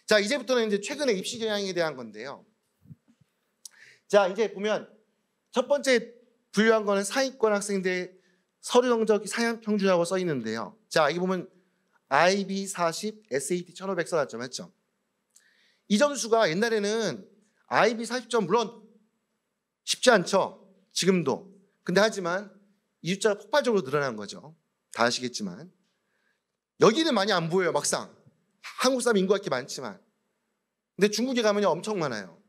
자, 이제부터는 이제 최근에 입시 경향에 대한 건데요. 자, 이제 보면 첫 번째 분류한 거는 상위권 학생들의 서류 성적이 상향 평준이라고 써 있는데요. 자, 여기 보면 IB 40, SAT 1500 써놨죠, 맞죠? 이 점수가 옛날에는 IB 40점 물론 쉽지 않죠, 지금도. 근데 하지만 이 숫자가 폭발적으로 늘어난 거죠. 다 아시겠지만 여기는 많이 안 보여요, 막상. 한국 사람 인구가 이렇게 많지만. 근데 중국에 가면 엄청 많아요.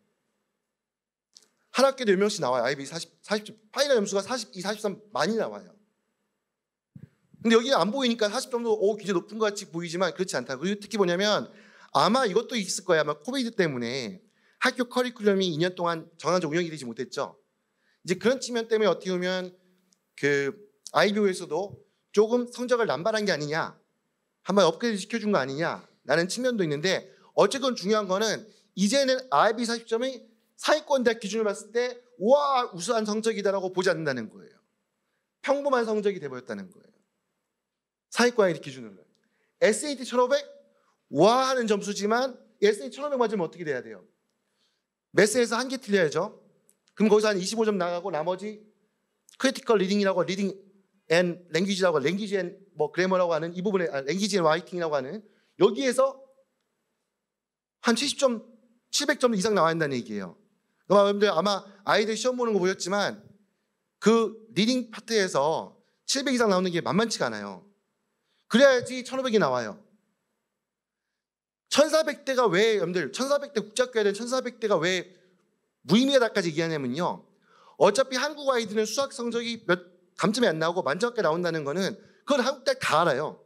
한 학교도 몇 명씩 나와요. IB 40점. 파이널 점수가 42, 43 많이 나와요. 근데 여기는 안 보이니까 40점도 굉장히 높은 것 같이 보이지만 그렇지 않다. 그리고 특히 뭐냐면 아마 이것도 있을 거예요. 아마 코비드 때문에 학교 커리큘럼이 2년 동안 정상적으로 운영이 되지 못했죠. 이제 그런 측면 때문에 어떻게 보면 그 IBO에서도 조금 성적을 남발한 게 아니냐, 한번 업그레이드 시켜준 거 아니냐라는 측면도 있는데, 어쨌건 중요한 거는 이제는 IB 40점이 상위권 대학 기준으로 봤을 때 와 우수한 성적이다라고 보지 않는다는 거예요. 평범한 성적이 돼버렸다는 거예요. 상위권 아이디 기준으로. SAT 1500 와 하는 점수지만 SAT 1500 맞으면 어떻게 돼야 돼요? 매스에서 한 개 틀려야죠. 그럼 거기서 한 25점 나가고 나머지 크리티컬 리딩이라고, 리딩 앤 랭귀지라고, 랭귀지 앤 뭐 그래머라고 하는 이 부분에, 랭귀지 앤 라이팅이라고 하는 여기에서 한 70점, 700점 이상 나와야 한다는 얘기예요. 그럼 여러분들 아마 아이들 시험 보는 거 보셨지만 그 리딩 파트에서 700 이상 나오는 게 만만치가 않아요. 그래야지 1500이 나와요. 1400대가 왜, 여러분들 1400대 국제학교에 대한 1400대가 왜 무의미하다까지 얘기하냐면요, 어차피 한국 아이들은 수학 성적이 몇 감점이 안 나오고 만점학교 나온다는 거는 그건 한국 대학 다 알아요.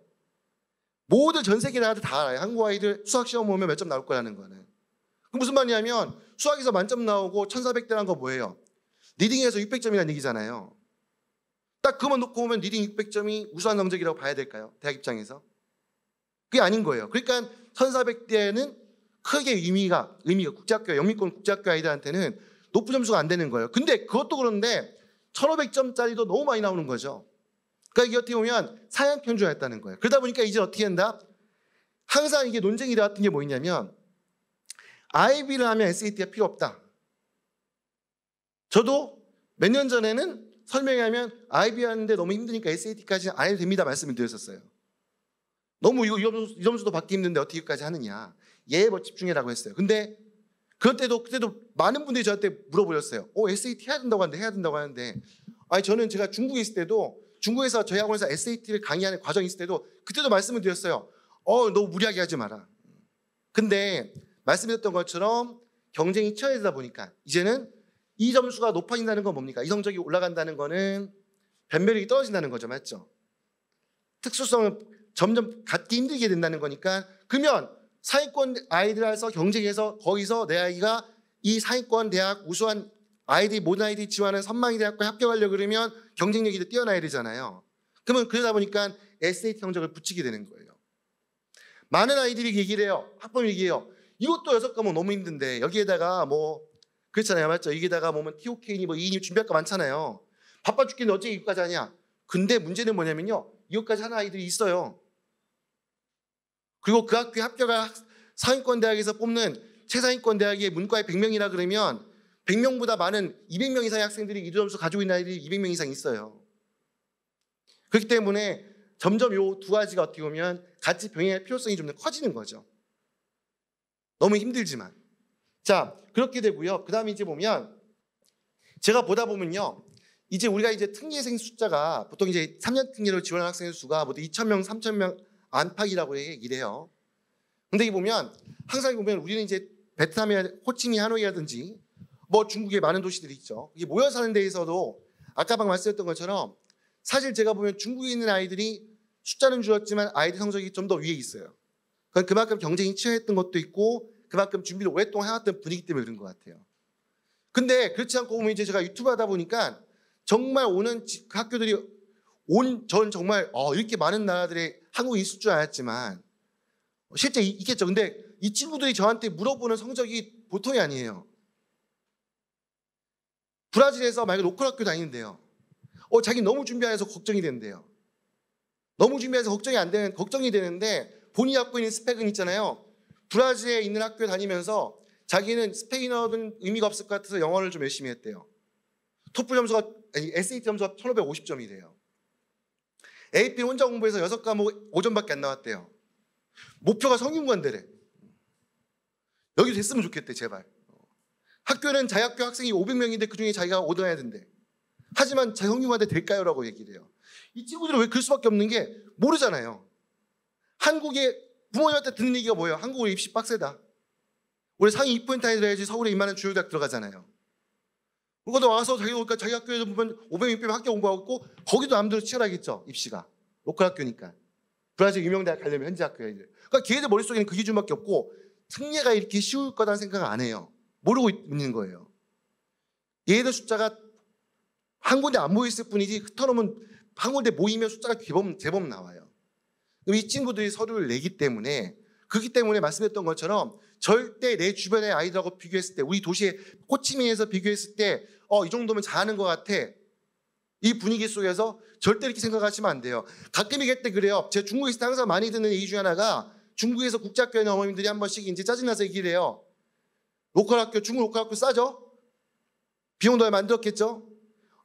모든 전 세계 나라들 다 알아요. 한국 아이들 수학 시험 보면 몇 점 나올 거라는 거는. 그 무슨 말이냐면 수학에서 만점 나오고 1400대란 거 뭐예요? 리딩에서 600점이라는 얘기잖아요. 딱 그것만 놓고 보면 리딩 600점이 우수한 성적이라고 봐야 될까요? 대학 입장에서? 그게 아닌 거예요. 그러니까 1400대는 크게 의미가 국제학교, 영미권 국제학교 아이들한테는 높은 점수가 안 되는 거예요. 근데 그것도 그런데 1500점짜리도 너무 많이 나오는 거죠. 그러니까 이게 어떻게 보면 상향 평준화했다는 거예요. 그러다 보니까 이제 어떻게 한다? 항상 이게 논쟁이 나왔던 게 뭐냐면 IB를 하면 SAT가 필요 없다. 저도 몇 년 전에는 설명하면 IB 하는데 너무 힘드니까 SAT까지는 안 해도 됩니다 말씀을 드렸었어요. 너무 이 점수도 받기 힘든데 어떻게까지 하느냐. 얘에 뭐 집중해라고 했어요. 근데 그때도 많은 분들이 저한테 물어보셨어요. SAT 해야 된다고 하는데 아니 저는 제가 중국에 있을 때도, 중국에서 저희 학원에서 SAT를 강의하는 과정이 있을 때도 그때도 말씀을 드렸어요. 너무 무리하게 하지 마라. 근데 말씀드렸던 것처럼 경쟁이 치열해지다 보니까 이제는 이 점수가 높아진다는 건 뭡니까? 이 성적이 올라간다는 거는 변별력이 떨어진다는 거죠. 맞죠? 특수성을 점점 갖기 힘들게 된다는 거니까, 그러면 상위권 아이들에서 경쟁해서 거기서 내 아이가 이 상위권 대학 우수한 아이들이, 모든 아이들이 지원하는 선망이 대학과에 합격하려고 그러면 경쟁력이 더 뛰어나야 되잖아요. 그러면 그러다 보니까 SAT 성적을 붙이게 되는 거예요. 많은 아이들이 얘기를 해요. 학부모 얘기해요. 이것도 6과목 너무 힘든데 여기에다가 뭐 그렇잖아요. 맞죠? 여기에다가 뭐면 TOK니 뭐 ENU 준비할 거 많잖아요. 바빠 죽겠는데 어째 이것까지 하냐. 근데 문제는 뭐냐면요, 이것까지 하는 아이들이 있어요. 그리고 그 학교에 합격한 상위권 대학에서 뽑는 최상위권 대학의 문과에 100명이라 그러면 100명보다 많은 200명 이상의 학생들이 이 점수 가지고 있는 아이들이 200명 이상 있어요. 그렇기 때문에 점점 이 두 가지가 어떻게 보면 같이 병행할 필요성이 좀 더 커지는 거죠. 너무 힘들지만. 자, 그렇게 되고요. 그 다음에 이제 보면 제가 보다 보면요, 이제 우리가 이제 특례생 숫자가 보통 이제 3년 특례로 지원하는 학생의 수가 모두 2,000명, 3,000명 안팎이라고 얘기를 해요. 근데 이 보면 항상 보면 우리는 이제 베트남의 호치민 하노이라든지 뭐 중국의 많은 도시들이 있죠. 이게 모여 사는 데에서도 아까 방 말씀드렸던 것처럼 사실 제가 보면 중국에 있는 아이들이 숫자는 줄었지만 아이들 성적이 좀 더 위에 있어요. 그만큼 경쟁이 치열했던 것도 있고 그만큼 준비를 오랫동안 해왔던 분위기 때문에 그런 것 같아요. 근데 그렇지 않고 보면 이제 제가 유튜브 하다 보니까 정말 오는 학교들이 전 정말 이렇게 많은 나라들의 한국에 있을 줄 알았지만 실제 있겠죠. 근데 이 친구들이 저한테 물어보는 성적이 보통이 아니에요. 브라질에서 만약에 로컬 학교 다니는데요. 자기 너무 준비 안 해서 걱정이 된대요. 너무 준비해서 걱정이 되는데 본인이 갖고 있는 스펙은 있잖아요. 브라질에 있는 학교에 다니면서 자기는 스페인어는 의미가 없을 것 같아서 영어를 좀 열심히 했대요. 토플 점수가 SAT 점수가 1550점이래요. AP 혼자 공부해서 6과목 5점밖에 안 나왔대요. 목표가 성균관대래. 여기 됐으면 좋겠대 제발. 학교는 자기 학교 학생이 500명인데 그중에 자기가 5등 해야 된대. 하지만 성균관대 될까요? 라고 얘기를 해요. 이 친구들은 왜 그럴 수밖에 없는 게 모르잖아요. 한국에 부모님한테 듣는 얘기가 뭐예요? 한국은 입시 빡세다. 올해 상위 2% 안에 들어야지 서울에 이만한 주요 대학 들어가잖아요. 그러고도 와서 자기 학교에서 보면 500명 빼면 학교 공부하고 있고 거기도 남들은 치열하겠죠. 입시가. 로컬 학교니까. 브라질 유명 대학 가려면 현지 학교에. 그러니까 걔네들 머릿속에는 그 기준밖에 없고 승리가 이렇게 쉬울 거다는 생각을 안 해요. 모르고 있는 거예요. 얘네들 숫자가 한 군데 안 모였을 뿐이지 흩어놓으면 한 군데 모이면 숫자가 제법 나와요. 이 친구들이 서류를 내기 때문에 그렇기 때문에 말씀했던 것처럼 절대 내 주변의 아이들하고 비교했을 때 우리 도시의 호치민에서 비교했을 때 이 정도면 잘하는 것 같아. 이 분위기 속에서 절대 이렇게 생각하시면 안 돼요. 가끔 얘기할 때 그래요. 제가 중국에 있을 때 항상 많이 듣는 얘기 중에 하나가 중국에서 국제학교에 있는 어머님들이 한 번씩 이제 짜증나서 얘기를 해요. 로컬 학교, 중국 로컬 학교 싸죠? 비용도 얼마 안 들었겠죠?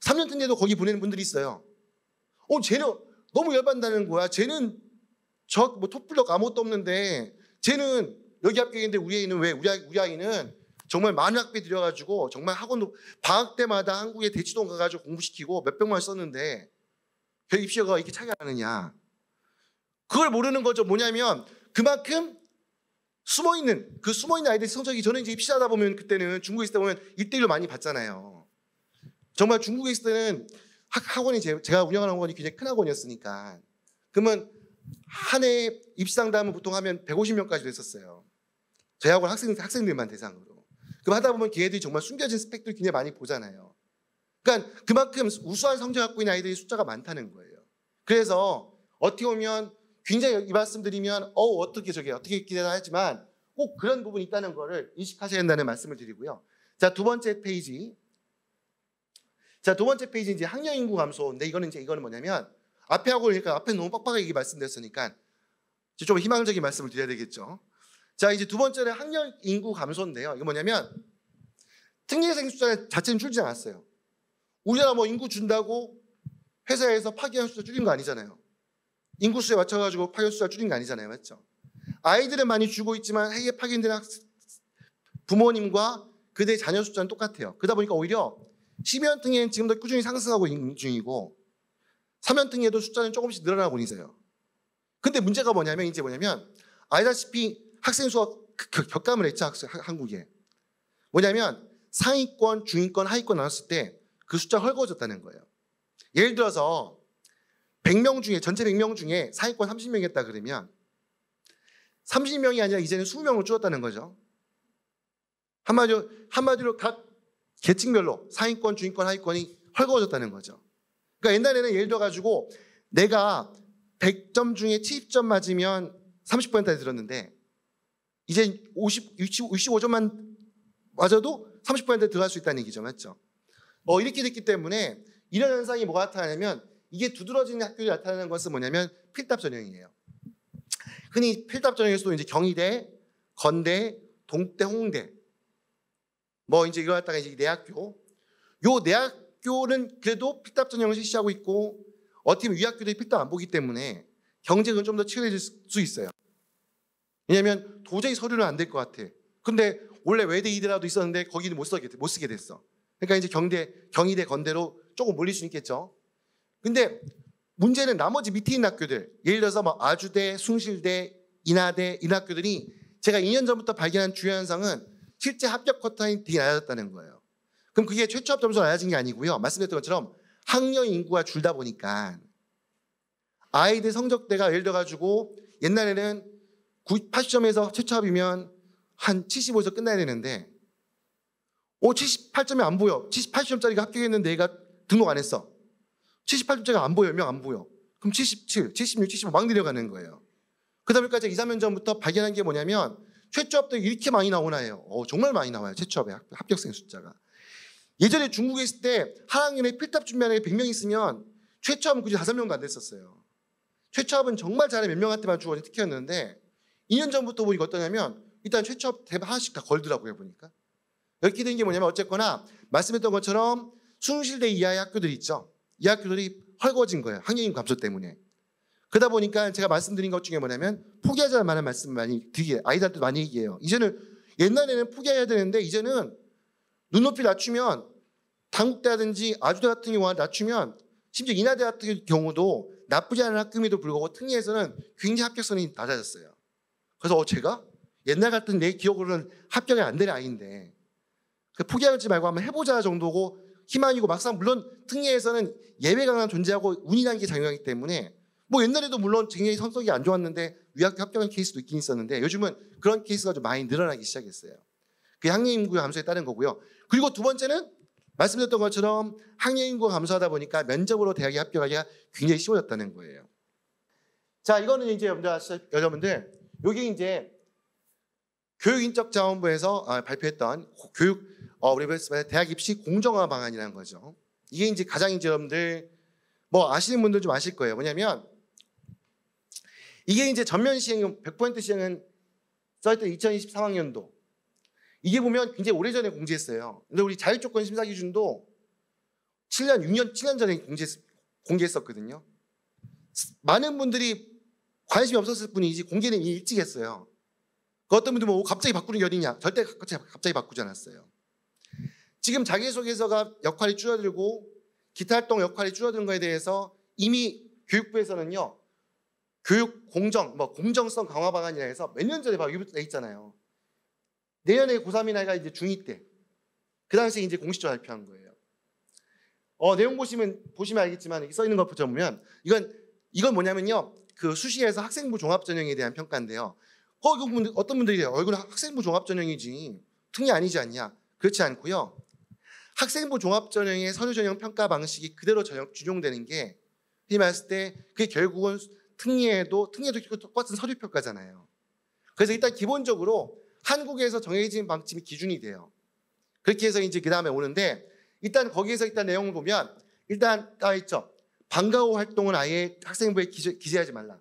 3년 뜬데도 거기 보내는 분들이 있어요. 쟤는 너무 열받는다는 거야. 쟤는 토플럭 아무것도 없는데 쟤는 여기 합격인데 우리 아이는 왜? 우리 아이는 정말 많은 학비 들여가지고 정말 학원도 방학 때마다 한국에 대치동 가가지고 공부시키고 몇백만 원 썼는데 그 입시가 이렇게 차이가 나느냐. 그걸 모르는 거죠. 뭐냐면 그만큼 숨어있는 아이들 성적이 저는 이제 입시하다 보면 그때는 중국에 있을 때 보면 1대1로 많이 봤잖아요. 정말 중국에 있을 때는 학원이 제가 운영하는 학원이 굉장히 큰 학원이었으니까 그러면 한 해 입시 상담은 보통 하면 150명까지 됐었어요. 저희 학원 학생들만 대상으로. 그럼 하다 보면 걔네들이 정말 숨겨진 스펙들 굉장히 많이 보잖아요. 그러니까 그만큼 우수한 성적 갖고 있는 아이들이 숫자가 많다는 거예요. 그래서 어떻게 보면 굉장히 이 말씀드리면 어떻게 기대나 하지만 꼭 그런 부분이 있다는 거를 인식하셔야 된다는 말씀을 드리고요. 자, 두 번째 페이지. 자, 두 번째 페이지 이제 학령 인구 감소인데 이거는 뭐냐면 앞에 하고 그러니까 앞에 너무 빡빡하게 말씀드렸으니까 좀 희망적인 말씀을 드려야 되겠죠. 자, 이제 두 번째는 학령 인구 감소인데요. 이거 뭐냐면 특례생 숫자 자체는 줄지 않았어요. 우리나라 인구 준다고 회사에서 파견 숫자 줄인 거 아니잖아요. 인구수에 맞춰가지고 파견 숫자 줄인 거 아니잖아요. 맞죠? 아이들은 많이 줄고 있지만 해외 파견된 부모님과 그들의 자녀 숫자는 똑같아요. 그러다 보니까 오히려 12년등에는 지금도 꾸준히 상승하고 있는 중이고 3년등에도 숫자는 조금씩 늘어나고 있어요. 근데 문제가 뭐냐면 알다시피 학생 수가 격감을 했죠. 한국에. 뭐냐면 상위권, 중위권, 하위권 나눴을 때 그 숫자가 헐거워졌다는 거예요. 예를 들어서 100명 중에 전체 100명 중에 상위권 30명이었다 그러면 30명이 아니라 이제는 20명으로 줄었다는 거죠. 한마디로 각 계층별로 상위권, 중위권, 하위권이 헐거워졌다는 거죠. 그러니까 옛날에는 예를 들어가지고 내가 100점 중에 70점 맞으면 30%까지 들었는데 이제 65점만 맞아도 30%에 들어갈 수 있다는 얘기죠. 맞죠? 이렇게 됐기 때문에 이런 현상이 뭐가 나타나냐면 이게 두드러지는 학교들이 나타나는 것은 뭐냐면 필답 전형이에요. 흔히 필답 전형에서도 이제 경희대, 건대, 동대, 홍대 이제 이거 갖다가 이제 내 학교 요 내 학교는 그래도 필답 전형을 실시하고 있고 어떻게 보면 위 학교들이 필답 안 보기 때문에 경쟁은 좀 더 치열해질 수 있어요. 왜냐하면 도저히 서류는 안 될 것 같아. 근데 원래 외대 이대라도 있었는데 거기는 못 쓰게 됐어. 그러니까 이제 경희대, 건대로 조금 몰릴 수 있겠죠. 근데 문제는 나머지 밑에 있는 학교들, 예를 들어서 아주대, 숭실대, 인하대 이런 학교들이 제가 2년 전부터 발견한 주요 현상은 실제 합격 커트라인이 되게 낮아졌다는 거예요. 그럼 그게 최초 합격 점수가 낮아진 게 아니고요. 말씀드렸던 것처럼 학령 인구가 줄다 보니까 아이들 성적대가 예를 들어가지고 옛날에는 80점에서 최초 합이면 한 75에서 끝나야 되는데 78점이 안 보여. 80점짜리가 합격했는데 얘가 등록 안 했어. 78점짜리가 안 보여. 명 안 보여. 그럼 77, 76, 75 막 내려가는 거예요. 그러다 보니까 2, 3년 전부터 발견한 게 뭐냐면 최초 합격이 이렇게 많이 나오나 해요. 정말 많이 나와요. 최초 합격생 숫자가. 예전에 중국에 있을 때 한 학년에 필답 준비하는 게 100명 있으면 최초 합은 굳이 5명도 안 됐었어요. 최초 합은 정말 잘해 몇 명한테만 주어진 특혜였는데 2년 전부터 보니까 어떠냐면 일단 최초 대박 하나씩 다 걸더라고요 보니까. 이렇게 된 게 뭐냐면 어쨌거나 말씀했던 것처럼 숭실대 이하의 학교들 있죠. 이 학교들이 헐거워진 거예요. 학령인 감소 때문에. 그러다 보니까 제가 말씀드린 것 중에 뭐냐면 포기하자는 말을 말씀 많이 드리게 아이들한테 많이 얘기해요. 이제는 옛날에는 포기해야 되는데 이제는 눈높이 낮추면 단국대라든지 아주대 같은 경우는 낮추면 심지어 인하대 같은 경우도 나쁘지 않은 학급임에도 불구하고 특례에서는 굉장히 합격선이 낮아졌어요. 그래서 제가 옛날 같은 내 기억으로는 합격이 안 되는 아이인데 포기하지 말고 한번 해보자 정도고 희망이고 막상 물론 특례에서는 예외 강한 존재하고 운이라는 게 작용하기 때문에 뭐 옛날에도 물론 굉장히 성적이 안 좋았는데 위학교 합격한 케이스도 있긴 있었는데 요즘은 그런 케이스가 좀 많이 늘어나기 시작했어요. 그게 학령인구 감소에 따른 거고요. 그리고 두 번째는 말씀드렸던 것처럼 학령인구가 감소하다 보니까 면접으로 대학에 합격하기가 굉장히 쉬워졌다는 거예요. 자, 이거는 이제 여러분들 여기 이제 교육인적자원부에서 발표했던 우리 대학 입시 공정화 방안이라는 거죠. 이게 이제 가장 이제 여러분들 뭐 아시는 분들 좀 아실 거예요. 뭐냐면 이게 이제 전면 시행 100% 시행은 써있던 2023학년도 이게 보면 굉장히 오래전에 공지했어요. 근데 우리 자율조건 심사 기준도 7년 전에 공개했었거든요. 많은 분들이 관심이 없었을 뿐이지 공개는 일찍 했어요. 그 어떤 분들 뭐 갑자기 바꾸는 게 어디냐? 절대 갑자기 바꾸지 않았어요. 지금 자기소개서가 역할이 줄어들고 기타 활동 역할이 줄어드는 거에 대해서 이미 교육부에서는요. 교육 공정성 강화 방안이라 해서 몇 년 전에 바로 이부터 있잖아요. 내년에 고3이 나이가 이제 중2 때. 그 당시에 이제 공식적으로 발표한 거예요. 내용 보시면 알겠지만 여기 써 있는 것 보면 이건 뭐냐면요. 그 수시에서 학생부 종합전형에 대한 평가인데요. 어떤 분들이 이건 학생부 종합전형이지 특례 아니지 않냐? 그렇지 않고요. 학생부 종합전형의 서류전형 평가 방식이 그대로 준용되는 게 흔히 말했을 때 그게 결국은 특례도 똑같은 서류 평가잖아요. 그래서 일단 기본적으로 한국에서 정해진 방침이 기준이 돼요. 그렇게 해서 이제 그 다음에 오는데 일단 거기에서 일단 내용을 보면 일단 다 있죠. 방과 후 활동은 아예 학생부에 기재하지 말라.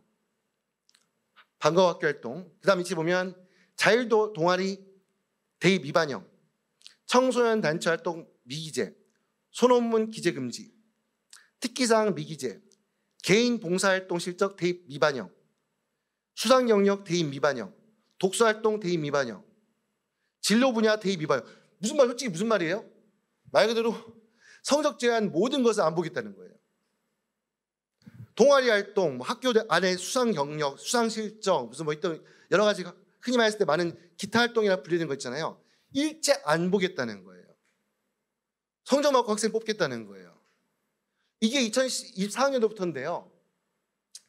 방과 후 학교 활동. 그 다음 위치 보면 자율도 동아리 대입 미반영, 청소년 단체 활동 미기재, 소논문 기재 금지, 특기사항 미기재, 개인 봉사활동 실적 대입 미반영, 수상 영역 대입 미반영, 독서활동 대입 미반영, 진로 분야 대입 미반영. 솔직히 무슨 말이에요? 말 그대로 성적 제한 모든 것을 안 보겠다는 거예요. 동아리 활동, 학교 안에 수상 경력, 수상 실적, 무슨 있던 여러 가지 흔히 말했을 때 많은 기타 활동이라 불리는 거 있잖아요. 일체 안 보겠다는 거예요. 성적 맞고 학생 뽑겠다는 거예요. 이게 2024학년도부터인데요.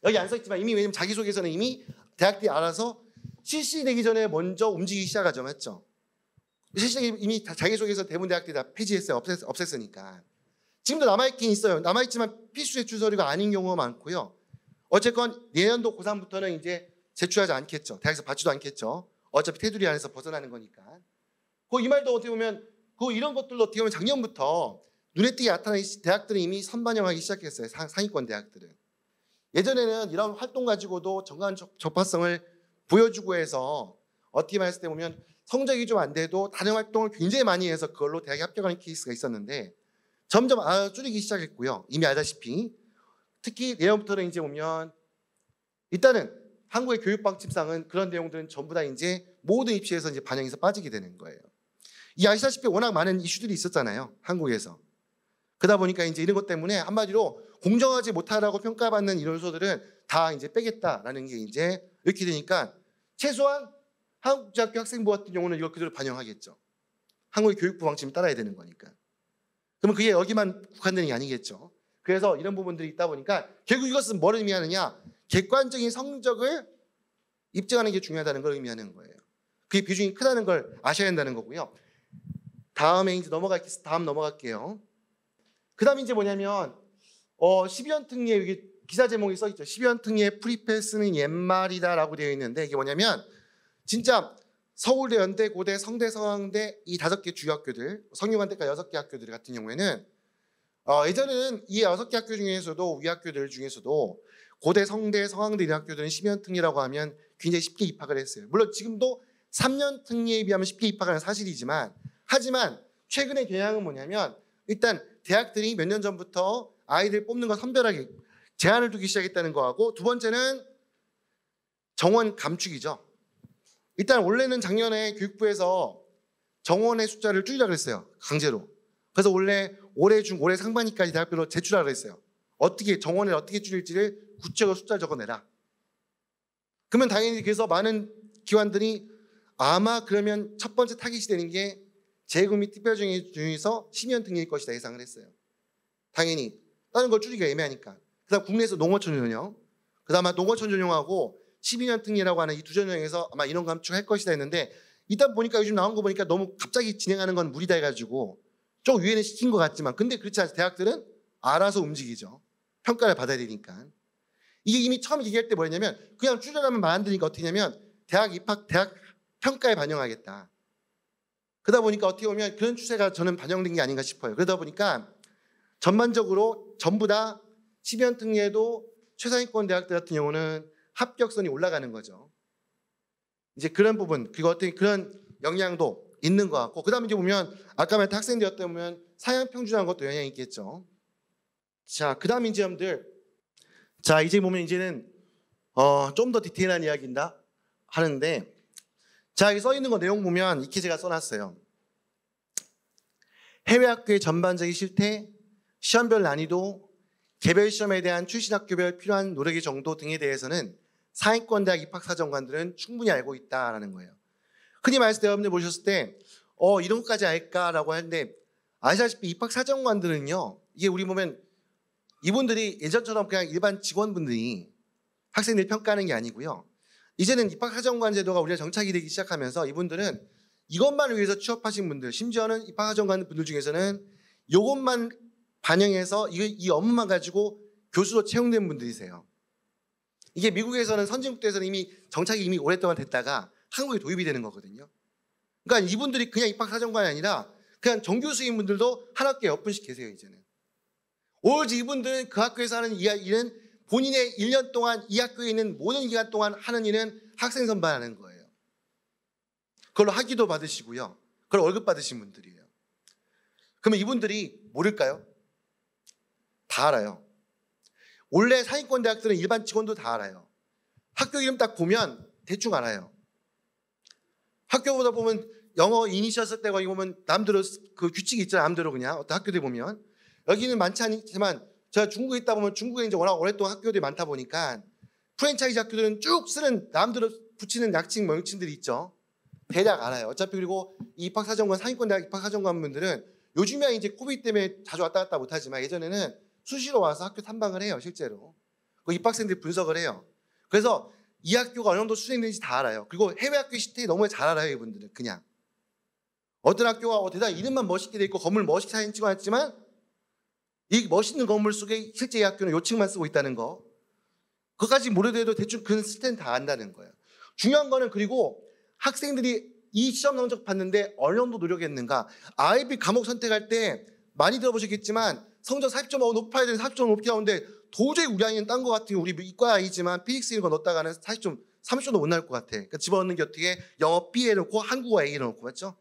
여기 안 써있지만 이미 왜냐면 자기소개서는 이미 대학들이 알아서 실시되기 전에 먼저 움직이기 시작하죠. 맞죠? 실시되기 이미 자기소개서 대부분 대학들이 다 폐지했어요. 없앴으니까. 지금도 남아있긴 있어요. 남아있지만 필수 제출 서류가 아닌 경우가 많고요. 어쨌건 내년도 고3부터는 이제 제출하지 않겠죠. 대학에서 받지도 않겠죠. 어차피 테두리 안에서 벗어나는 거니까. 이 말도 어떻게 보면 이런 것들도 어떻게 보면 작년부터 눈에 띄게 나타나는 대학들은 이미 선반영하기 시작했어요. 상위권 대학들은. 예전에는 이런 활동 가지고도 정관 적합성을 보여주고 해서 어떻게 말했을 때 보면 성적이 좀 안 돼도 다른 활동을 굉장히 많이 해서 그걸로 대학에 합격하는 케이스가 있었는데 점점 줄이기 시작했고요. 이미 알다시피 특히 내년부터는 이제 보면 일단은 한국의 교육 방침상은 그런 내용들은 전부 다 이제 모든 입시에서 이제 반영해서 빠지게 되는 거예요. 아시다시피 워낙 많은 이슈들이 있었잖아요. 한국에서. 그러다 보니까 이제 이런 것 때문에 한마디로 공정하지 못하다고 평가받는 이런 요소들은 다 이제 빼겠다라는 게 이제 이렇게 되니까 최소한 한국대학교 학생부 같은 경우는 이걸 그대로 반영하겠죠. 한국의 교육부 방침을 따라야 되는 거니까. 그러면 그게 여기만 국한되는 게 아니겠죠. 그래서 이런 부분들이 있다 보니까 결국 이것은 뭘 의미하느냐? 객관적인 성적을 입증하는 게 중요하다는 걸 의미하는 거예요. 그게 비중이 크다는 걸 아셔야 한다는 거고요. 다음 넘어갈게요. 그 다음에 이제 뭐냐면 12연 특례 여기 기사 제목이 써있죠. 12연 특례 프리패스는 옛말이다라고 되어 있는데 이게 뭐냐면 진짜 서울대, 연대, 고대, 성대, 서강대 이 5개 주요 학교들, 성균관대까지 6개 학교들 같은 경우에는 예전에는 이 6개 학교 중에서도 위 학교들 중에서도 고대, 성대, 서강대 이 학교들은 12연 특례라고 하면 굉장히 쉽게 입학을 했어요. 물론 지금도 3년 특례에 비하면 쉽게 입학하는 사실이지만 하지만 최근의 경향은 뭐냐면 일단 대학들이 몇 년 전부터 아이들 뽑는 거 선별하게 제한을 두기 시작했다는 거하고 두 번째는 정원 감축이죠. 일단 원래는 작년에 교육부에서 정원의 숫자를 줄이라고 했어요. 강제로. 그래서 원래 올해 상반기까지 대학별로 제출하라고 했어요. 어떻게 정원을 어떻게 줄일지를 구체적으로 숫자를 적어내라. 그러면 당연히 그래서 많은 기관들이 아마 그러면 첫 번째 타깃이 되는 게 재구 및 특별정의 중에서 심의원 등일 것이다 예상을 했어요. 당연히 다른 걸 줄이기가 애매하니까. 그다음 국내에서 농어촌 전용, 그다음 농어촌 전용하고 12년 특례라고 하는 이 두 전형에서 아마 인원 감축할 것이다 했는데 일단 보니까 요즘 나온 거 보니까 너무 갑자기 진행하는 건 무리다 해가지고 좀 유예는 시킨 것 같지만 근데 그렇지 않아요. 대학들은 알아서 움직이죠. 평가를 받아야 되니까. 이게 이미 처음 얘기할 때 뭐였냐면 그냥 줄여가면 말 안 되니까 어떻게 하냐면 대학 평가에 반영하겠다. 그러다 보니까 어떻게 보면 그런 추세가 저는 반영된 게 아닌가 싶어요. 그러다 보니까 전반적으로 전부 다 12년 특례도 최상위권 대학들 같은 경우는 합격선이 올라가는 거죠. 이제 그런 부분 그리고 어떤 그런 영향도 있는 것 같고 그다음에 이제 보면 아까 말했던 학생들이었다 보면 사양 평준화한 것도 영향이 있겠죠. 자, 그다음 인지점들. 자, 이제 보면 이제는 좀 더 디테일한 이야기인다 하는데 자, 여기 써 있는 거 내용 보면 이렇게 제가 써놨어요. 해외 학교의 전반적인 실태, 시험별 난이도, 개별 시험에 대한 출신 학교별 필요한 노력의 정도 등에 대해서는 상위권 대학 입학사정관들은 충분히 알고 있다라는 거예요. 흔히 말해서 여러분들 보셨을 때 이런 것까지 알까라고 하는데 아시다시피 입학사정관들은요. 이게 우리 보면 이분들이 예전처럼 그냥 일반 직원분들이 학생들 평가하는 게 아니고요. 이제는 입학사정관 제도가 우리가 정착이 되기 시작하면서 이분들은 이것만을 위해서 취업하신 분들 심지어는 입학사정관 분들 중에서는 이것만 반영해서 이 업무만 가지고 교수로 채용된 분들이세요. 이게 미국에서는 선진국에서는 이미 정착이 이미 오랫동안 됐다가 한국에 도입이 되는 거거든요. 그러니까 이분들이 그냥 입학사정관이 아니라 그냥 정교수인 분들도 한 학교에 몇 분씩 계세요. 이제는. 오로지 이분들은 그 학교에서 하는 일은 본인의 1년 동안 이 학교에 있는 모든 기간 동안 하는 일은 학생 선발하는 거예요. 그걸로 학위도 받으시고요. 그걸 월급 받으신 분들이에요. 그러면 이분들이 모를까요? 다 알아요. 원래 상위권 대학들은 일반 직원도 다 알아요. 학교 이름 딱 보면 대충 알아요. 학교보다 보면 영어 이니셜 때 거기 보면 남대로 그 규칙이 있잖아요. 남대로 그냥 어떤 학교들 보면 여기는 많지 않지만 제가 중국에 있다 보면 중국에 이제 워낙 오랫동안 학교들이 많다 보니까 프랜차이즈 학교들은 쭉 쓰는 남대로 붙이는 약칭 명칭들이 있죠. 대략 알아요. 어차피 그리고 이 입학사정관 상위권 대학 입학사정관 분들은 요즘에 이제 코비드 때문에 자주 왔다 갔다 못하지만 예전에는 수시로 와서 학교 탐방을 해요. 실제로. 그 입학생들 분석을 해요. 그래서 이 학교가 어느 정도 수행되는지 다 알아요. 그리고 해외 학교 시스템이 너무 잘 알아요. 이분들은 그냥. 어떤 학교가 대단히 이름만 멋있게 돼 있고 건물 멋있게 사진 찍어놨지만 이 멋있는 건물 속에 실제 이 학교는 요칭만 쓰고 있다는 거. 그것까지 모르더라도 대충 그 시스템 다 안다는 거예요. 중요한 거는 그리고 학생들이 이 시험 성적 봤는데 어느 정도 노력했는가. IB 과목 선택할 때 많이 들어보셨겠지만 성적 40.5 높아야 되는 40.5 높게 나오는데 도저히 우리 아이는 딴 거 같은 우리 이과 아이지만 피직스 이런 거 넣었다가는 30점도 못 나올 것 같아. 그러니까 집어넣는 게 어떻게 영어 B에 넣고 한국어 A에 넣고 맞죠?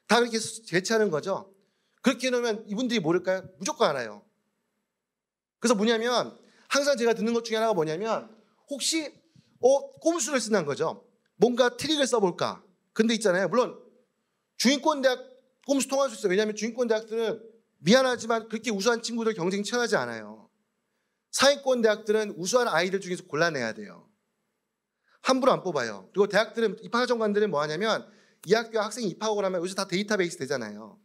다 그렇게 제치하는 거죠. 그렇게 해놓으면 이분들이 모를까요? 무조건 알아요. 그래서 뭐냐면 항상 제가 듣는 것 중에 하나가 뭐냐면 혹시 꼼수를 쓴다는 거죠. 뭔가 트릭을 써볼까. 근데 있잖아요. 물론 중위권 대학 꼼수 통할 수 있어요. 왜냐하면 중위권 대학들은 미안하지만 그렇게 우수한 친구들 경쟁이 치열하지 않아요. 상위권 대학들은 우수한 아이들 중에서 골라내야 돼요. 함부로 안 뽑아요. 그리고 대학들은 입학정관들은 뭐 하냐면 이 학교 학생이 입학을 하면 요새 다 데이터베이스 되잖아요.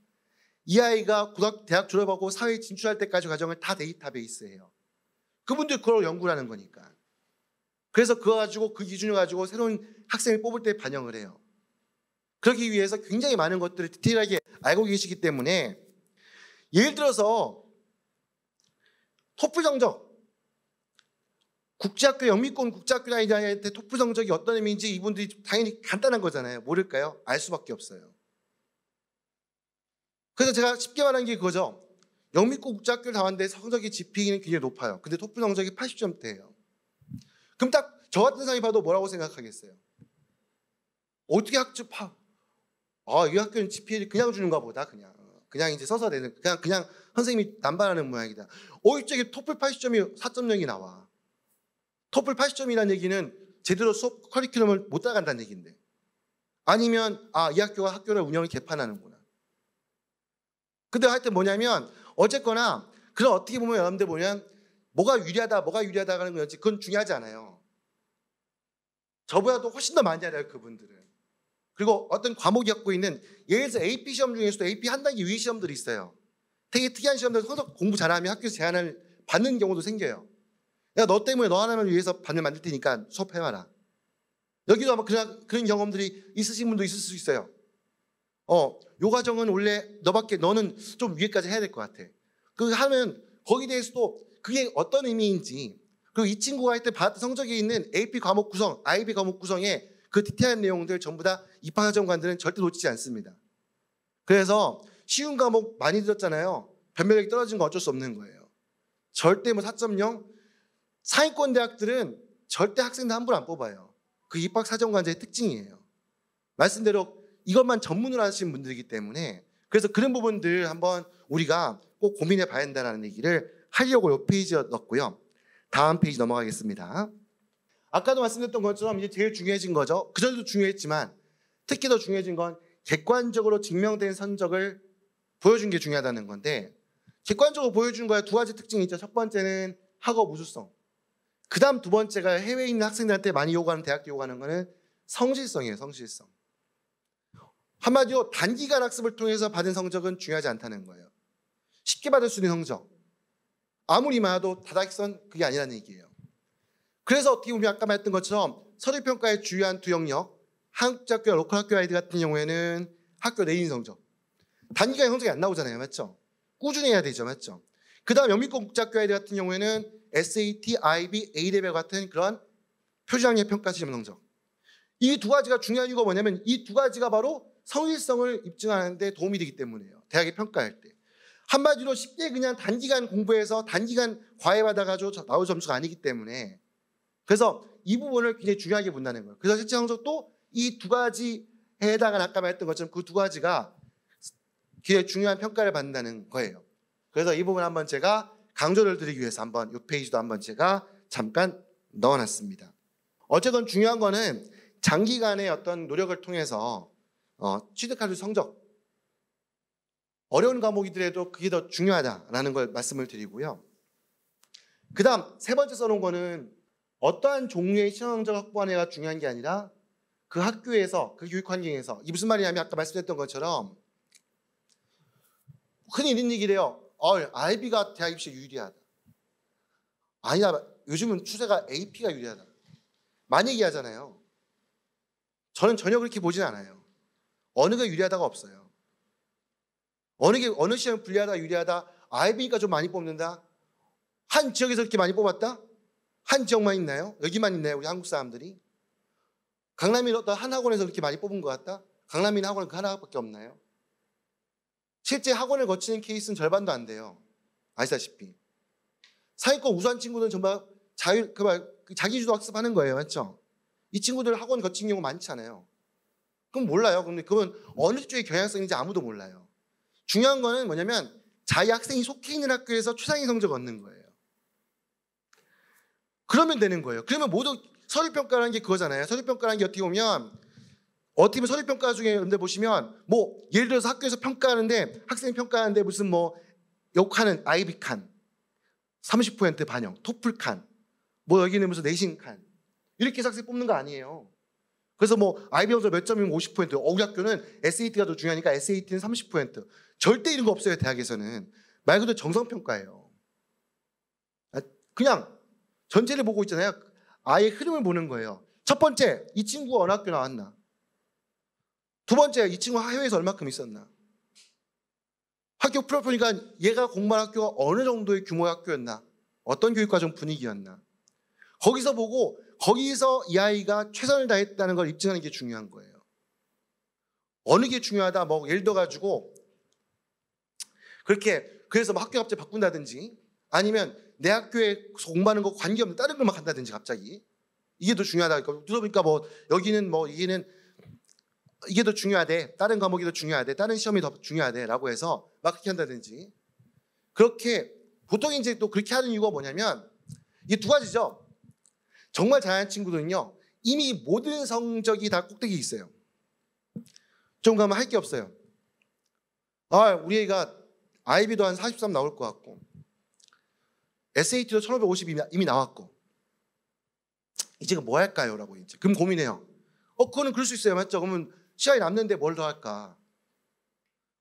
이 아이가 대학 졸업하고 사회에 진출할 때까지 과정을 다 데이터베이스예요. 그분들 그걸 연구를 하는 거니까. 그래서 그거 가지고 그 기준을 가지고 새로운 학생을 뽑을 때 반영을 해요. 그러기 위해서 굉장히 많은 것들을 디테일하게 알고 계시기 때문에 예를 들어서 토플 성적 국제학교 영미권 국제학교 다니는데 토플 성적이 어떤 의미인지 이분들이 당연히 간단한 거잖아요. 모를까요? 알 수밖에 없어요. 그래서 제가 쉽게 말한 게 그거죠. 영미권 국제학교를 나왔는데 성적이 GPA는 굉장히 높아요. 근데 토플 성적이 80점대예요. 그럼 딱 저 같은 사람이 봐도 뭐라고 생각하겠어요? 어떻게 이 학교는 GPA를 그냥 주는가 보다. 그냥 이제 써서 내는 그냥 선생님이 남발하는 모양이다. 이쪽에 토플 80점이 4.0이 나와. 토플 80점이라는 얘기는 제대로 수업 커리큘럼을 못 따라간다는 얘기인데. 아니면 이 학교가 학교를 운영을 개판하는구나. 근데 하여튼 뭐냐면 어쨌거나 그런 어떻게 보면 여러분들 보면 뭐가 유리하다 하는 거지 그건 중요하지 않아요. 저보다도 훨씬 더 많이 알아요 그분들은. 그리고 어떤 과목이 갖고 있는 예를 들어서 AP 시험 중에서도 AP 한 단계 위 시험들이 있어요. 되게 특이한 시험들 성적 공부 잘하면 학교에서 제한을 받는 경우도 생겨요. 야, 너 때문에 너 하나를 위해서 반을 만들 테니까 수업해봐라. 여기도 아마 그런 경험들이 있으신 분도 있을 수 있어요. 요 과정은 원래 너는 좀 위에까지 해야 될 것 같아. 그거 하면 거기에 대해서도 그게 어떤 의미인지, 그리고 이 친구가 할 때 받았던 성적에 있는 AP 과목 구성, IB 과목 구성에 그 디테일한 내용들 전부 다 입학사정관들은 절대 놓치지 않습니다. 그래서 쉬운 과목 많이 들었잖아요. 변별력이 떨어진 건 어쩔 수 없는 거예요. 절대 4.0 상위권 대학들은 절대 학생들 함부로 안 뽑아요. 그 입학사정관제의 특징이에요. 말씀대로 이것만 전문으로 하시는 분들이기 때문에 그래서 그런 부분들 한번 우리가 꼭 고민해 봐야 한다는 얘기를 하려고 이 페이지에 넣었고요. 다음 페이지 넘어가겠습니다. 아까도 말씀드렸던 것처럼 이제 제일 중요해진 거죠. 그전에도 중요했지만 특히 더 중요해진 건 객관적으로 증명된 성적을 보여준 게 중요하다는 건데 객관적으로 보여준 거에 두 가지 특징이 있죠. 첫 번째는 학업 우수성. 그 다음 두 번째가 해외에 있는 학생들한테 많이 요구하는 대학도 요구하는 거는 성실성이에요. 성실성. 한마디로 단기간 학습을 통해서 받은 성적은 중요하지 않다는 거예요. 쉽게 받을 수 있는 성적. 아무리 많아도 다다익선 그게 아니라는 얘기예요. 그래서 어떻게 보면 아까 말했던 것처럼 서류평가의 주요한 두 영역, 한국제학교와 로컬 학교 아이들 같은 경우에는 학교 내인 성적. 단기간 성적이 안 나오잖아요. 맞죠? 꾸준히 해야 되죠. 맞죠? 그 다음 영미권 국제학교 아이들 같은 경우에는 SAT, IB, A레벨 같은 그런 표준학력 평가 시험 성적. 이 두 가지가 중요한 이유가 뭐냐면 이 두 가지가 바로 성실성을 입증하는 데 도움이 되기 때문이에요. 대학이 평가할 때. 한마디로 쉽게 그냥 단기간 공부해서 단기간 과외받아가지고 나올 점수가 아니기 때문에 그래서 이 부분을 굉장히 중요하게 본다는 거예요. 그래서 실제 성적도 이 두 가지에 해당한 아까 말했던 것처럼 그 두 가지가 굉장히 중요한 평가를 받는다는 거예요. 그래서 이 부분 한번 제가 강조를 드리기 위해서 한번 이 페이지도 한번 제가 잠깐 넣어놨습니다. 어쨌건 중요한 거는 장기간의 어떤 노력을 통해서 취득할 성적 어려운 과목이더라도 그게 더 중요하다라는 걸 말씀을 드리고요. 그 다음 세 번째 써놓은 거는 어떠한 종류의 시험 성적 확보하느냐가 중요한 게 아니라 그 학교에서 그 교육 환경에서 이게 무슨 말이냐면 아까 말씀드렸던 것처럼 흔히 있는 얘기래요. IB가 대학 입시에 유리하다. 아니다. 요즘은 추세가 AP가 유리하다. 많이 얘기하잖아요. 저는 전혀 그렇게 보진 않아요. 어느 게 유리하다가 없어요. 어느 시험 불리하다 유리하다 IB니까 좀 많이 뽑는다. 한 지역에서 그렇게 많이 뽑았다? 한 지역만 있나요? 여기만 있나요? 우리 한국 사람들이? 강남이나 어떤 한 학원에서 그렇게 많이 뽑은 것 같다? 강남이나 학원은 그 하나밖에 없나요? 실제 학원을 거치는 케이스는 절반도 안 돼요. 아시다시피. 상위권 우수한 친구들은 정말 자기주도 학습하는 거예요. 맞죠? 이 친구들 학원 거친 경우 많지 않아요. 그럼 몰라요. 근데 그건 어느 쪽의 경향성인지 아무도 몰라요. 중요한 거는 뭐냐면 자기 학생이 속해 있는 학교에서 최상의 성적을 얻는 거예요. 그러면 되는 거예요. 그러면 모두 서류평가라는 게 그거잖아요. 서류평가라는 게 어떻게 보면 서류평가 중에 여러분들 보시면 예를 들어서 학교에서 평가하는데 학생이 평가하는데 무슨 욕하는 IB 칸 30% 반영, 토플 칸 여기는 무슨 내신 칸 이렇게 해서 학생 뽑는 거 아니에요. 그래서 IB 점수 몇 점이면 50%, 우리 학교는 SAT가 더 중요하니까 SAT는 30%. 절대 이런 거 없어요. 대학에서는. 말 그대로 정성평가예요. 그냥 전체를 보고 있잖아요. 아예 흐름을 보는 거예요. 첫 번째, 이 친구가 어느 학교 나왔나? 두 번째, 이 친구가 해외에서 얼마큼 있었나? 학교 프로필이니까 얘가 공부한 학교가 어느 정도의 규모의 학교였나? 어떤 교육과정 분위기였나? 거기서 보고 거기서 이 아이가 최선을 다했다는 걸 입증하는 게 중요한 거예요. 어느 게 중요하다? 예를 들어가지고 그래서 학교 갑자기 바꾼다든지 아니면 내 학교에 공부하는 거 관계없는 다른 걸만 간다든지 갑자기 이게 더 중요하다. 들어보니까 여기는 이게 더 중요하대. 다른 과목이 더 중요하대. 다른 시험이 더 중요하대라고 해서 막 그렇게 한다든지. 그렇게 보통 이제 또 그렇게 하는 이유가 뭐냐면 이게 두 가지죠. 정말 잘하는 친구들은요. 이미 모든 성적이 다 꼭대기 있어요. 좀 가면 할 게 없어요. 우리 애가 IB도 한 43 나올 것 같고 SAT도 1550 이미 나왔고 이제 뭐 할까요? 라고 이제 그럼 고민해요. 그거는 그럴 수 있어요. 맞죠? 그러면 시간이 남는데 뭘 더 할까?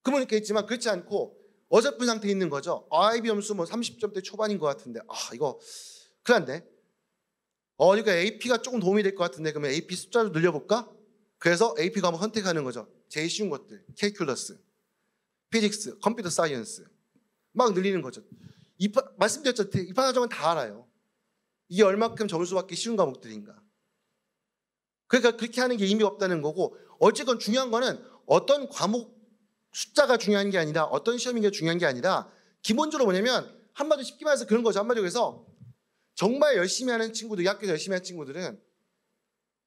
그러면 이렇게 있지만 그렇지 않고 어설픈 상태에 있는 거죠. IB 점수 뭐 30점대 초반인 것 같은데 이거 큰일 났네. 그러니까 AP가 조금 도움이 될 것 같은데 그러면 AP 숫자를 늘려볼까? 그래서 AP 과목 선택하는 거죠. 제일 쉬운 것들. 캘큘러스, 피직스, 컴퓨터 사이언스 막 늘리는 거죠. 말씀드렸죠. 입학과정은 다 알아요. 이게 얼마큼 점수 받기 쉬운 과목들인가. 그러니까 그렇게 하는 게 의미가 없다는 거고 어쨌건 중요한 거는 어떤 과목 숫자가 중요한 게 아니라 어떤 시험인 게 중요한 게 아니라 기본적으로 뭐냐면 한마디로 쉽게 말해서 그런 거죠. 한마디로 해서 정말 열심히 하는 친구들, 이 학교에서 열심히 하는 친구들은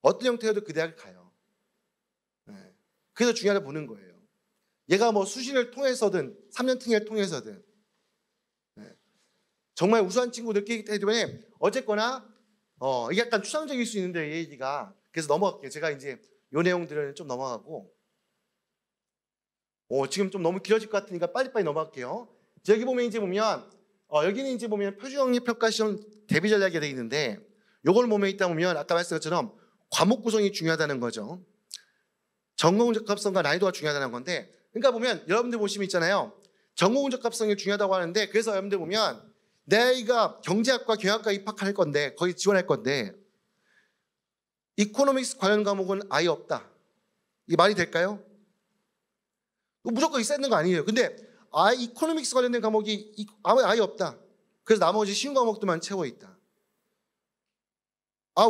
어떤 형태로도 그 대학을 가요. 그래서 중요하다 보는 거예요. 얘가 뭐 수시를 통해서든 3년 특례를 통해서든 정말 우수한 친구들끼리 때문에 어쨌거나 이게 약간 추상적일 수 있는데 이 얘기가 그래서 넘어갈게요. 제가 이제 요 내용들은 좀 넘어가고 지금 좀 너무 길어질 것 같으니까 빨리빨리 넘어갈게요. 여기 보면 여기는 이제 보면 표준학력 평가 시험 대비 전략이 되어 있는데 요걸 보면 있다 보면 아까 말씀드린 것처럼 과목 구성이 중요하다는 거죠. 전공 적합성과 난이도가 중요하다는 건데 그러니까 보면 여러분들 보시면 있잖아요. 전공 적합성이 중요하다고 하는데 그래서 여러분들 보면 내 아이가 경제학과 경영학과 입학할 건데 거기 지원할 건데 이코노믹스 관련 과목은 아예 없다. 이게 말이 될까요? 무조건 있어야 되는 거 아니에요. 근데 이코노믹스 관련된 과목이 아예 없다. 그래서 나머지 쉬운 과목들만 채워 있다.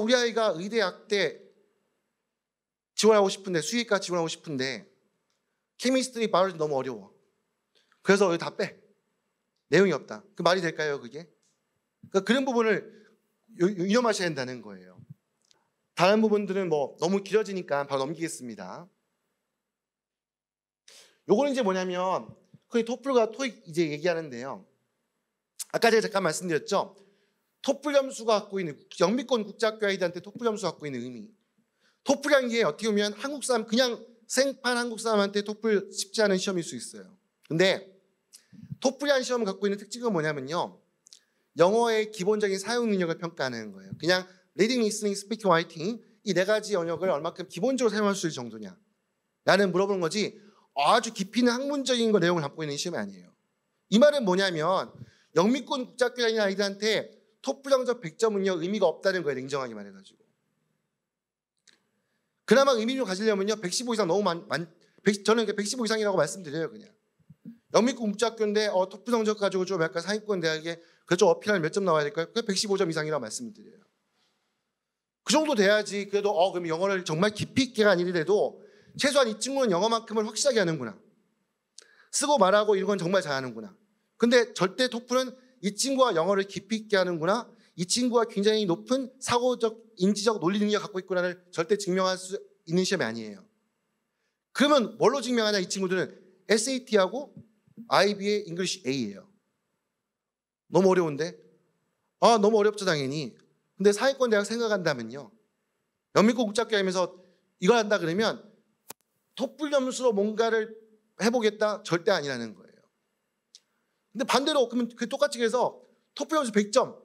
우리 아이가 의대 약대 지원하고 싶은데 수의과 지원하고 싶은데 케미스트리 바이올로지 너무 어려워. 그래서 여기 다 빼. 내용이 없다. 그 말이 될까요, 그게? 그러니까 그런 부분을 유념하셔야 된다는 거예요. 다른 부분들은 뭐 너무 길어지니까 바로 넘기겠습니다. 요거는 이제 뭐냐면 거의 토플과 토익 이제 얘기하는데요. 아까 제가 잠깐 말씀드렸죠. 토플 점수가 갖고 있는 영미권 국제학교 아이들한테 토플 점수가 갖고 있는 의미. 토플이라는 게 어떻게 보면 한국 사람 그냥 생판 한국 사람한테 토플 쉽지 않은 시험일 수 있어요. 근데 토플이라는 시험을 갖고 있는 특징은 뭐냐면요. 영어의 기본적인 사용 능력을 평가하는 거예요. 그냥 리딩, 리스닝, 스피킹, 라이팅 이 네 가지 영역을 얼마큼 기본적으로 사용할 수 있을 정도냐 라는 물어보는 거지 아주 깊이 있는 학문적인 거 내용을 담고 있는 시험이 아니에요. 이 말은 뭐냐면 영미권 국제학교 다니는 아이들한테 토플 성적 100점은요 의미가 없다는 거예요. 냉정하게 말해가지고. 그나마 의미 좀 가지려면요 115 이상 너무 저는 115 이상이라고 말씀드려요. 그냥 영미권 국제학교인데 토플 성적 가지고 좀 약간 상위권 대학에 그쪽 어필하면 몇 점 나와야 될까요? 그 115점 이상이라고 말씀드려요. 그 정도 돼야지 그래도 그럼 영어를 정말 깊이 있게가 아니더라도 최소한 이 친구는 영어만큼은 확실하게 하는구나. 쓰고 말하고 이런 건 정말 잘하는구나. 근데 절대 토플은 이 친구가 영어를 깊이 있게 하는구나. 이 친구가 굉장히 높은 사고적, 인지적 논리 능력을 갖고 있구나를 절대 증명할 수 있는 시험이 아니에요. 그러면 뭘로 증명하냐 이 친구들은 SAT하고 IB의 English A예요. 너무 어려운데? 너무 어렵죠 당연히. 근데 사회권 대학 생각한다면요. 영미권 국제학교 하면서 이걸 한다 그러면 토플 점수로 뭔가를 해보겠다? 절대 아니라는 거예요. 근데 반대로 그러면 그 똑같이 해서 토플 점수 100점.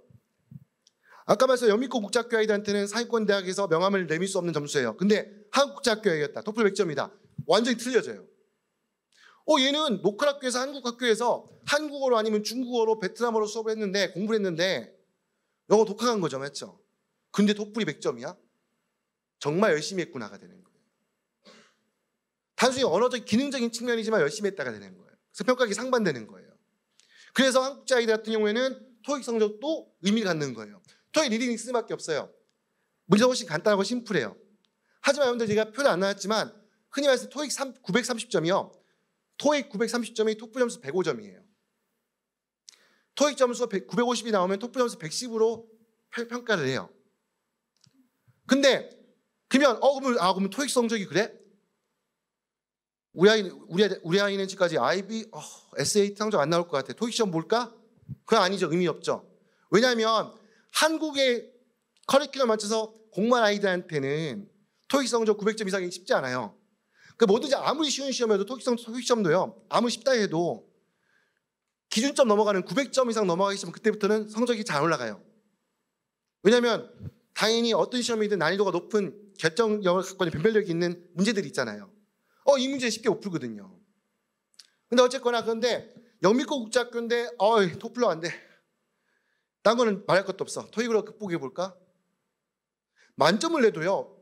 아까 말해서 영미권 국제학교 아이들한테는 상위권 대학에서 명함을 내밀 수 없는 점수예요. 근데 한국국제학교 아이였다. 토플 100점이다. 완전히 틀려져요. 얘는 로컬 학교에서 한국 학교에서 한국어로 아니면 중국어로 베트남어로 수업을 했는데 공부를 했는데 영어 독학한 거죠. 맞죠? 근데 토플이 100점이야? 정말 열심히 했구나가 되는 거예요. 단순히 언어적 기능적인 측면이지만 열심히 했다가 되는 거예요. 그래서 평가하기 상반되는 거예요. 그래서 한국자 아이들 같은 경우에는 토익 성적도 의미를 갖는 거예요. 토익 리딩 리스닝밖에 없어요. 문제가 훨씬 간단하고 심플해요. 하지만 여러분들 제가 표를 안 나왔지만 흔히 말해서 토익 930점이요. 토익 930점이 토플 점수 105점이에요. 토익 점수 950이 나오면 토플 점수 110으로 평가를 해요. 근데 그러면 그러면 토익 성적이 그래? 우리 아이는 지금까지 IB, SAT 성적 안 나올 것 같아. 토익 시험 볼까? 그건 아니죠. 의미 없죠. 왜냐하면 한국의 커리큘럼 맞춰서 공부한 아이들한테는 토익 성적 900점 이상이 쉽지 않아요. 그 뭐든지 아무리 쉬운 시험에도 토익 시험도요. 아무리 쉽다 해도 기준점 넘어가는 900점 이상 넘어가기 시작하면 그때부터는 성적이 잘 올라가요. 왜냐하면 당연히 어떤 시험이든 난이도가 높은 결정력을 갖고 있는 변별력이 있는 문제들이 있잖아요. 이 문제 쉽게 못 풀거든요. 근데 어쨌거나 그런데 영미권 국제학교인데 토플러 안 돼. 딴 거는 말할 것도 없어. 토익으로 극복해 볼까? 만점을 내도요.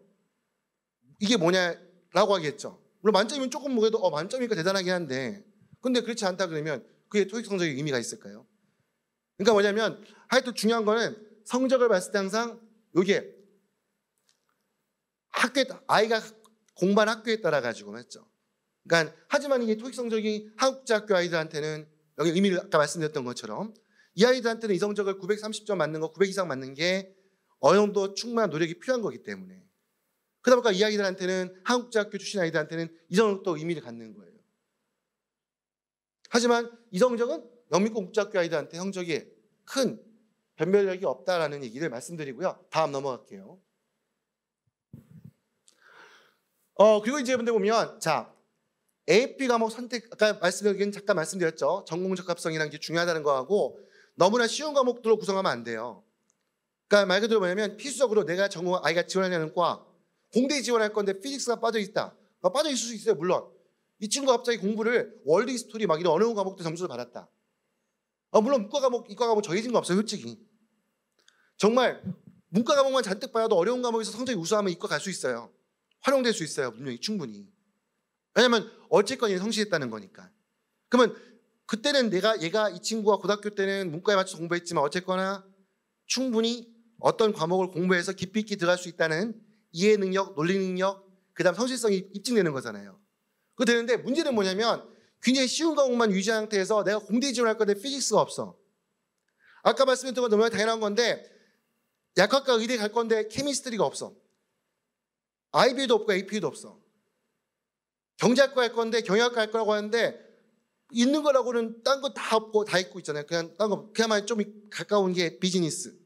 이게 뭐냐라고 하겠죠. 물론 만점이면 조금 뭐래도 만점이니까 대단하긴 한데 근데 그렇지 않다 그러면 그게 토익 성적의 의미가 있을까요? 그러니까 뭐냐면 하여튼 중요한 거는 성적을 봤을 때 항상 이게 아이가 공부한 학교에 따라 가지고 맞죠. 그러니까 하지만 이게 토익 성적이 한국제학교 아이들한테는 여기 의미를 아까 말씀드렸던 것처럼 이 아이들한테는 이 성적을 930점 맞는 거 900 이상 맞는 게 어느 정도 충분한 노력이 필요한 거기 때문에 그러다 보니까 이 아이들한테는 한국제학교 출신 아이들한테는 이 정도 의미를 갖는 거예요. 하지만 이 성적은 영미권 국제학교 아이들한테 성적이 큰 변별력이 없다라는 얘기를 말씀드리고요. 다음 넘어갈게요. 그리고 이제 여러분들 보면 자 AP 과목 선택 아까 잠깐 말씀드렸죠. 전공 적합성이라는 게 중요하다는 거하고 너무나 쉬운 과목들로 구성하면 안 돼요. 그러니까 말 그대로 뭐냐면 필수적으로 내가 전공 아이가 지원하려는 과 공대에 지원할 건데 피직스가 빠져 있다. 빠져 있을 수 있어요. 물론 이 친구가 갑자기 공부를 월드 히스토리 막 이런 어려운 과목도 점수를 받았다. 물론 문과 과목, 이과 과목 정해진 거 없어요. 솔직히 정말 문과 과목만 잔뜩 봐도 어려운 과목에서 성적이 우수하면 이과 갈 수 있어요. 활용될 수 있어요. 분명히 충분히. 왜냐하면 어쨌건 성실했다는 거니까. 그러면 그때는 얘가 이 친구가 고등학교 때는 문과에 맞춰서 공부했지만 어쨌거나 충분히 어떤 과목을 공부해서 깊이 있게 들어갈 수 있다는 이해 능력, 논리 능력, 그 다음 성실성이 입증되는 거잖아요. 그거 되는데 문제는 뭐냐면 굉장히 쉬운 과목만 유지한 상태에서 내가 공대에 지원할 건데 피직스가 없어. 아까 말씀드렸던 건 너무나 당연한 건데 약학과 의대 갈 건데 케미스트리가 없어. IB도 없고 AP도 없어. 경제학과 할 건데 경영학과 할 거라고 하는데 있는 거라고는 딴 거 다 없고 다 있고 있잖아요. 그냥 딴 거 그야말로 좀 가까운 게 비즈니스.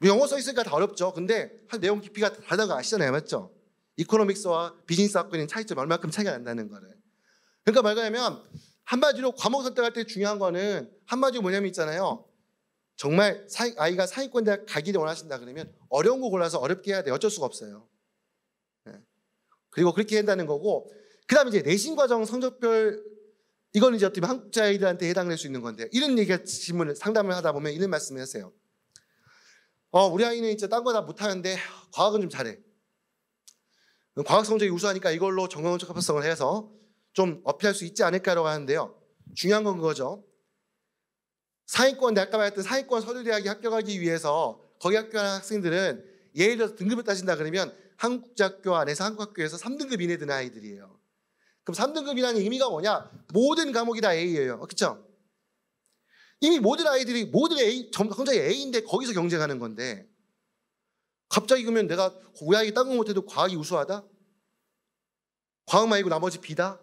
영어 써 있으니까 다 어렵죠. 근데 한 내용 깊이가 다르다는 거 아시잖아요. 맞죠? 이코노믹스와 비즈니스 학과는 차이점이 얼마큼 차이가 난다는 거를. 그러니까 말하자면 한마디로 과목 선택할 때 중요한 거는 한마디로 뭐냐면 있잖아요. 정말 아이가 상위권 대학 가기를 원하신다 그러면 어려운 거 골라서 어렵게 해야 돼요. 어쩔 수가 없어요. 그리고 그렇게 한다는 거고 그 다음에 이제 내신 과정 성적별 이거는 이제 어떻게 한국제 아이들한테 해당될 수 있는 건데 이런 얘기가 질문을 상담을 하다 보면 이런 말씀을 하세요. 우리 아이는 진짜 딴 거 다 못하는데 과학은 좀 잘해. 과학 성적이 우수하니까 이걸로 전공 적합성을 해서 좀 어필할 수 있지 않을까라고 하는데요. 중요한 건 그거죠. 상위권 아까 말했던 상위권 서류대학에 합격하기 위해서 거기 합격하는 학생들은 예를 들어서 등급을 따진다 그러면 한국제학교 안에서 한국학교에서 3등급 이내 드는 아이들이에요. 그럼 3등급이라는 의미가 뭐냐? 모든 과목이 다 A예요. 그렇죠? 이미 모든 아이들이 모든 A 성적이 A인데 거기서 경쟁하는 건데 갑자기 그러면 내가 우리 아이 딴 거 못해도 과학이 우수하다? 과학만 이고 나머지 B다?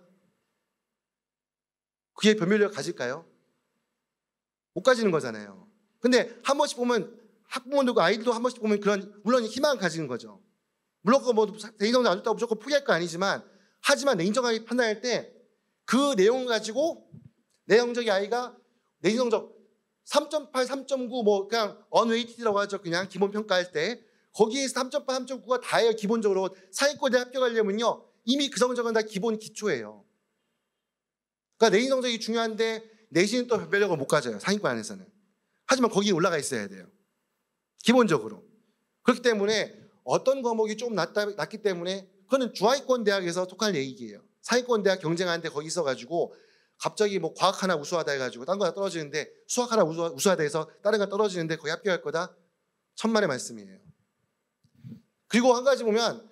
그게 변별력을 가질까요? 못 가지는 거잖아요. 근데 한 번씩 보면 학부모들과 아이들도 한 번씩 보면 그런 물론 희망을 가지는 거죠. 물론 내신 성적 안 좋다고 무조건 포기할 거 아니지만 하지만 내신적으로 판단할 때 그 내용을 가지고 내 성적이 아이가 내신 성적 3.8, 3.9 뭐 그냥 언웨이티드라고 하죠. 그냥 기본 평가할 때 거기에서 3.8, 3.9가 다예요. 기본적으로 상위권에 합격하려면요 이미 그 성적은 다 기본 기초예요. 그러니까 내신 성적이 중요한데 내신은 또 변별력을 못 가져요. 상위권 안에서는. 하지만 거기에 올라가 있어야 돼요. 기본적으로. 그렇기 때문에 어떤 과목이 좀 낮기 때문에 그거는 중하위권 대학에서 속할 얘기예요. 상위권 대학 경쟁하는데 거기 있어가지고 갑자기 뭐 과학 하나 우수하다 해가지고 딴 거 하나 떨어지는데 수학 하나 우수하다 해서 다른 거 떨어지는데 거기 합격할 거다? 천만의 말씀이에요. 그리고 한 가지 보면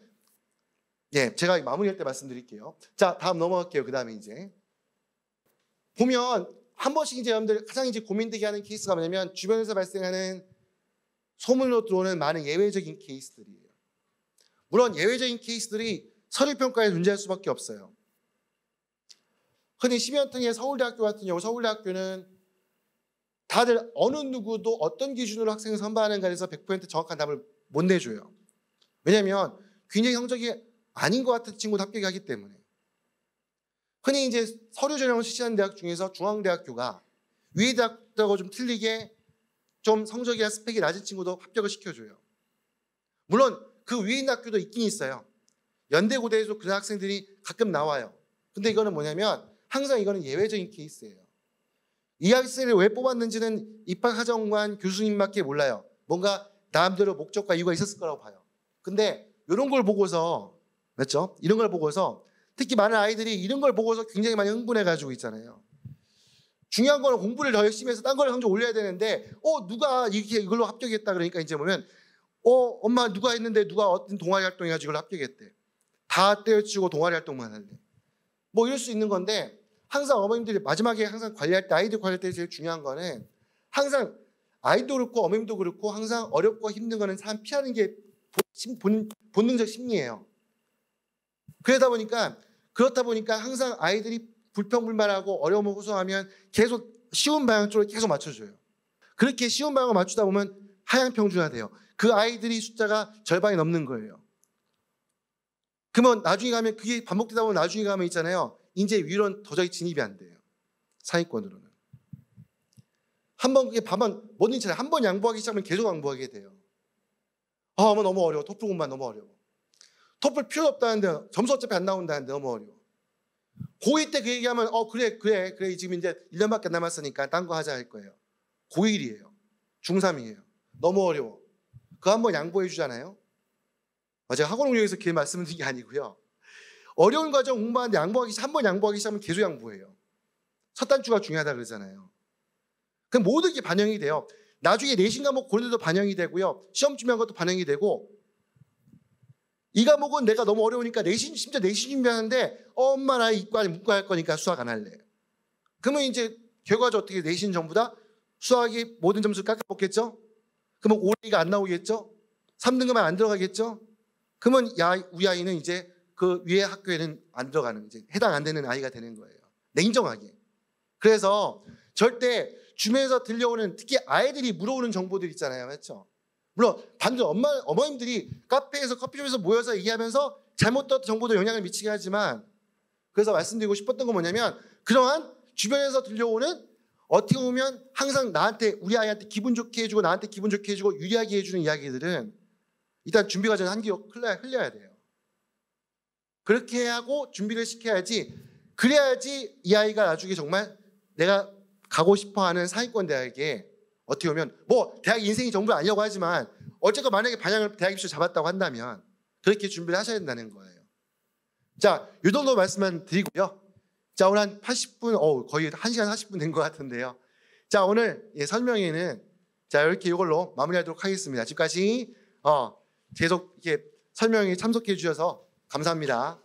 제가 마무리할 때 말씀드릴게요. 자, 다음 넘어갈게요. 그 다음에 이제 보면 한 번씩 이제 여러분들 가장 이제 고민되게 하는 케이스가 뭐냐면 주변에서 발생하는 소문으로 들어오는 많은 예외적인 케이스들이에요. 물론 예외적인 케이스들이 서류 평가에 존재할 수밖에 없어요. 흔히 심연통의 서울대학교 같은 경우 서울대학교는 다들 어느 누구도 어떤 기준으로 학생을 선발하는가에 대해서 100% 정확한 답을 못 내줘요. 왜냐하면 굉장히 성적이 아닌 것 같은 친구도 합격하기 때문에. 흔히 이제 서류 전형을 실시하는 대학 중에서 중앙대학교가 위에 대학들하고 좀 틀리게 좀 성적이나 스펙이 낮은 친구도 합격을 시켜줘요. 물론 그 위에 있는 학교도 있긴 있어요. 연대 고대에서 그런 학생들이 가끔 나와요. 근데 이거는 뭐냐면 항상 이거는 예외적인 케이스예요. 이 학생을 왜 뽑았는지는 입학하정관 교수님밖에 몰라요. 뭔가 나름대로 목적과 이유가 있었을 거라고 봐요. 근데 이런 걸 보고서, 맞죠? 이런 걸 보고서 특히 많은 아이들이 이런 걸 보고서 굉장히 많이 흥분해가지고 있잖아요. 중요한 거는 공부를 더 열심히 해서 딴 걸 성적 올려야 되는데 누가 이걸로 합격했다 그러니까 이제 보면 엄마 누가 했는데 누가 어떤 동아리 활동해가지고 이걸 합격했대. 다 떼어치고 동아리 활동만 할래. 뭐 이럴 수 있는 건데 항상 어머님들이 마지막에 항상 관리할 때 아이들 관리할 때 제일 중요한 거는 항상 아이도 그렇고 어머님도 그렇고 항상 어렵고 힘든 거는 사람 피하는 게 본능적 심리예요. 그렇다 보니까 항상 아이들이 불평불만하고 어려움을 호소하면 계속 쉬운 방향 쪽으로 계속 맞춰줘요. 그렇게 쉬운 방향을 맞추다 보면 하향 평준화돼요. 그 아이들이 숫자가 절반이 넘는 거예요. 그러면 나중에 가면 그게 반복되다 보면 나중에 가면 있잖아요. 이제 위로는 도저히 진입이 안 돼요. 상위권으로는. 한번 그게 뭐든지 한번 양보하기 시작하면 계속 양보하게 돼요. 어머 너무 어려워. 토플 공부만 너무 어려워. 토플 필요 없다는데 점수 어차피 안 나온다는데 너무 어려워. 고2 때 그 얘기하면 그래 지금 이제 1년밖에 안 남았으니까 딴 거 하자 할 거예요. 고1이에요. 중3이에요. 너무 어려워. 그거 한번 양보해 주잖아요. 제가 학원 운영에서 그 말씀을 드린 게 아니고요. 어려운 과정 공부하는데 한번 양보하기 시작하면 계속 양보해요. 첫 단추가 중요하다 그러잖아요. 그럼 모든 게 반영이 돼요. 나중에 내신 과목 고른데도 반영이 되고요. 시험 준비한 것도 반영이 되고 이 과목은 내가 너무 어려우니까 심지어 내신 준비하는데 엄마 나 이과 문과 할 거니까 수학 안 할래. 그러면 이제 결과적으로 어떻게 내신 전부 다 수학이 모든 점수를 깎아먹겠죠? 그러면 올해가 안 나오겠죠? 3등급만 안 들어가겠죠? 그러면 우리 아이는 이제 그 위에 학교에는 안 들어가는 이제 해당 안 되는 아이가 되는 거예요. 냉정하게. 그래서 절대 주변에서 들려오는 특히 아이들이 물어오는 정보들 있잖아요. 맞죠? 물론 반대로 어머님들이 카페에서 커피숍에서 모여서 얘기하면서 잘못된 정보도 영향을 미치게 하지만 그래서 말씀드리고 싶었던 건 뭐냐면 그러한 주변에서 들려오는 어떻게 보면 항상 우리 아이한테 기분 좋게 해주고 나한테 기분 좋게 해주고 유리하게 해주는 이야기들은 일단 준비 과정에 한기 흘려야 돼요. 그렇게 하고 준비를 시켜야지 그래야지 이 아이가 나중에 정말 내가 가고 싶어하는 상위권 대학에 어떻게 보면 대학 인생이 전부 아니려고 하지만 어쨌건 만약에 반영을 대학 입시를 잡았다고 한다면 그렇게 준비를 하셔야 된다는 거예요. 자, 이 정도 말씀만 드리고요. 자, 오늘 한 80분, 거의 1시간 40분 된 것 같은데요. 자, 오늘 설명회는 자 이렇게 이걸로 마무리하도록 하겠습니다. 지금까지 계속 이렇게 설명에 참석해 주셔서 감사합니다.